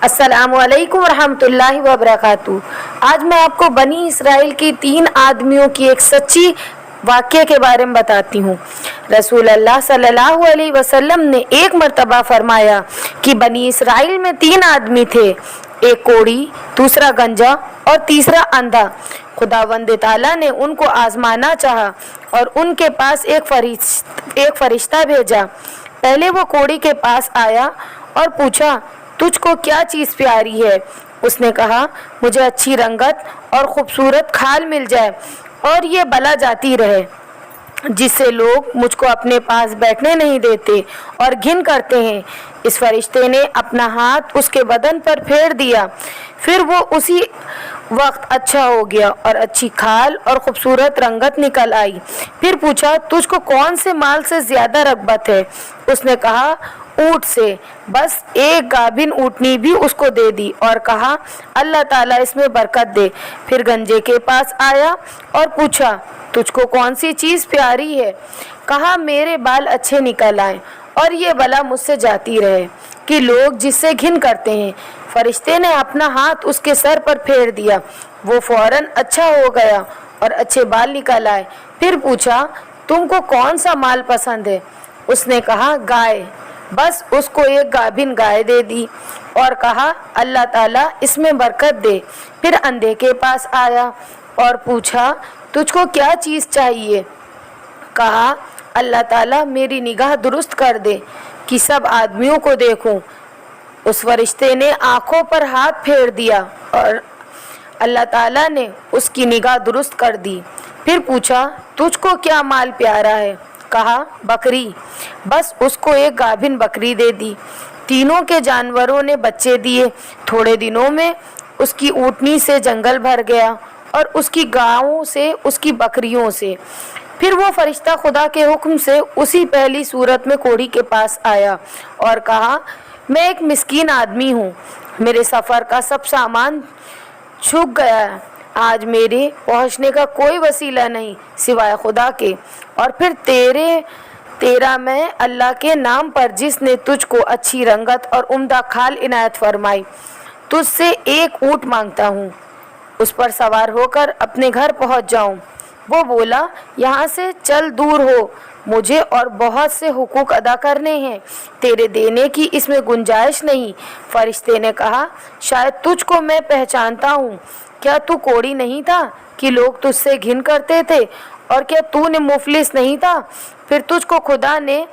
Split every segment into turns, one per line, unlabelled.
السلام علیکم ورحمۃ اللہ وبرکاتہ۔ آج میں آپ کو بنی اسرائیل کی 3 آدمیوں کی ایک سچی واقعے کے بارے میں بتاتی ہوں۔ رسول اللہ صلی اللہ علیہ وسلم نے ایک مرتبہ فرمایا کہ بنی اسرائیل میں 3 آدمی تھے، ایک کوڑی، دوسرا گنجا اور تیسرا اندھا۔ خداوند تعالیٰ نے ان کو آزمانا چاہا اور ان کے پاس ایک فرشتہ بھیجا۔ پہلے وہ کوڑی کے پاس آیا اور پوچھا، تجھ کو کیا چیز پیاری ہے؟ اس نے کہا، مجھے اچھی رنگت اور خوبصورت کھال مل جائے اور یہ بلا جاتی رہے جس سے لوگ مجھ کو اپنے پاس بیٹھنے نہیں دیتے اور گھن کرتے ہیں۔ اس فرشتے نے اپنا ہاتھ اس کے بدن پر پھیر دیا، پھر وہ اسی وقت اچھا ہو گیا اور اچھی کھال اور خوبصورت رنگت نکل آئی۔ پھر پوچھا، تجھ کو کون سے مال سے زیادہ رغبت ہے؟ اس نے کہا، اونٹ سے۔ بس ایک گابن اونٹنی بھی اس کو دے دی اور کہا، اللہ تعالیٰ اس میں برکت دے۔ پھر گنجے کے پاس آیا اور پوچھا، تجھ کو کون سی چیز پیاری ہے؟ کہا، میرے بال اچھے نکل آئیں اور یہ بلا مجھ سے جاتی رہے کہ لوگ جس سے گھن کرتے ہیں۔ فرشتے نے اپنا ہاتھ اس کے سر پر پھیر دیا، وہ فوراً اچھا ہو گیا اور اچھے بال نکل آئے۔ پھر پوچھا، تم کو کون سا مال پسند ہے؟ اس نے کہا، گائے۔ بس اس کو ایک گابن گائے دے دی اور کہا، اللہ تعالیٰ اس میں برکت دے۔ پھر اندھے کے پاس آیا اور پوچھا، تجھ کو کیا چیز چاہیے؟ کہا، اللہ تعالیٰ میری نگاہ درست کر دے کہ سب آدمیوں کو دیکھوں۔ اس فرشتے نے آنکھوں پر ہاتھ پھیر دیا اور اللہ تعالیٰ نے اس کی نگاہ درست کر دی۔ پھر پوچھا، تجھ کو کیا مال پیارا ہے؟ کہا، بکری۔ بس اس کو ایک گابن بکری دے دی۔ تینوں کے جانوروں نے بچے دیے۔ تھوڑے دنوں میں اس کی اونٹنی سے جنگل بھر گیا اور اس کی گاؤں سے، اس کی بکریوں سے۔ پھر وہ فرشتہ خدا کے حکم سے اسی پہلی صورت میں کوڑی کے پاس آیا اور کہا، میں ایک مسکین آدمی ہوں، میرے سفر کا سب سامان چھک گیا ہے، آج میرے پہنچنے کا کوئی وسیلہ نہیں سوائے خدا کے، اور پھر تیرا میں اللہ کے نام پر جس نے تجھ کو اچھی رنگت اور عمدہ کھال عنایت فرمائی، تجھ سے ایک اونٹ مانگتا ہوں، اس پر سوار ہو کر اپنے گھر پہنچ جاؤں۔ وہ بولا، یہاں سے چل دور ہو، مجھے اور بہت سے حقوق ادا کرنے ہیں، تیرے دینے کی اس میں گنجائش نہیں۔ فرشتے نے کہا، شاید تجھ کو میں پہچانتا ہوں، کیا تو کوڑی نہیں تھا کہ لوگ تجھ سے گھن کرتے تھے، اور کیا تو نے مفلس نہیں تھا، پھر تجھ کو خدا نے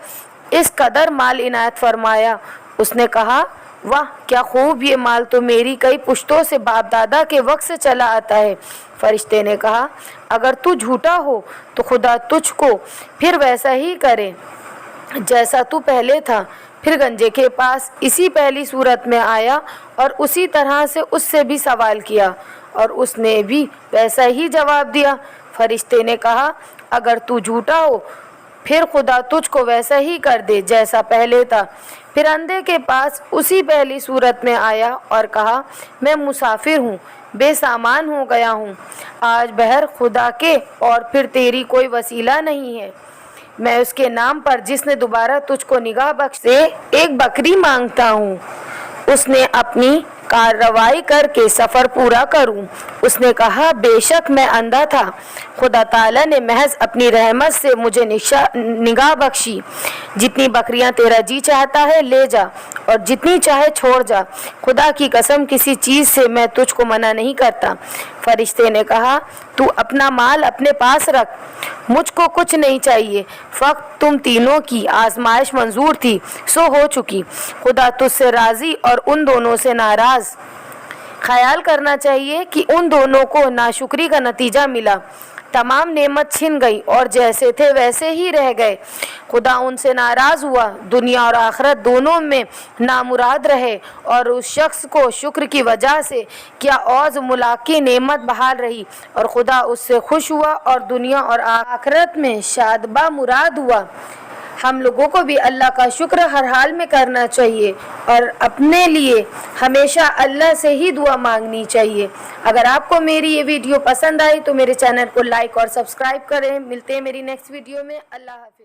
اس قدر مال عنایت فرمایا؟ اس نے کہا، واہ کیا خوب، یہ مال تو میری کئی پشتوں سے باپ دادا کے وقت سے چلا آتا ہے۔ فرشتے نے کہا، اگر تو جھوٹا ہو تو خدا تجھ کو پھر ویسا ہی کرے جیسا تو پہلے تھا۔ پھر گنجے کے پاس اسی پہلی صورت میں آیا اور اسی طرح سے اس سے بھی سوال کیا اور اس نے بھی ویسا ہی جواب دیا۔ فرشتے نے کہا، اگر تو جھوٹا ہو پھر خدا تجھ کو ویسا ہی کر دے جیسا پہلے تھا۔ پھر اندھے کے پاس اسی پہلی صورت میں آیا اور کہا، میں مسافر ہوں، بے سامان ہو گیا ہوں، آج بہر خدا کے اور پھر تیری کوئی وسیلہ نہیں ہے، میں اس کے نام پر جس نے دوبارہ تجھ کو نگاہ بخش سے ایک بکری مانگتا ہوں، اس نے اپنی کارروائی کر کے سفر پورا کروں۔ اس نے کہا، بے شک میں اندھا تھا، خدا تعالیٰ نے محض اپنی رحمت سے مجھے نگاہ بخشی۔ جتنی بکریاں تیرا جی چاہتا ہے لے جا اور جتنی چاہے چھوڑ جا، خدا کی قسم کسی چیز سے میں تجھ کو منع نہیں کرتا۔ فرشتے نے کہا، تو اپنا مال اپنے پاس رکھ، مجھ کو کچھ نہیں چاہیے، فقط تم تینوں کی آزمائش منظور تھی سو ہو چکی، خدا تجھ سے راضی اور ان دونوں سے ناراض۔ خیال کرنا چاہیے کہ ان دونوں کو ناشکری کا نتیجہ ملا، تمام نعمت چھن گئی اور جیسے تھے ویسے ہی رہ گئے۔ خدا ان سے ناراض ہوا، دنیا اور آخرت دونوں میں نامراد رہے، اور اس شخص کو شکر کی وجہ سے کیا عوض ملاقی نعمت بحال رہی، اور خدا اس سے خوش ہوا اور دنیا اور آخرت میں شادبہ مراد ہوا۔ ہم لوگوں کو بھی اللہ کا شکر ہر حال میں کرنا چاہیے اور اپنے لیے ہمیشہ اللہ سے ہی دعا مانگنی چاہیے۔ اگر آپ کو میری یہ ویڈیو پسند آئی تو میرے چینل کو لائک اور سبسکرائب کریں۔ ملتے ہیں میری نیکسٹ ویڈیو میں۔ اللہ حافظ۔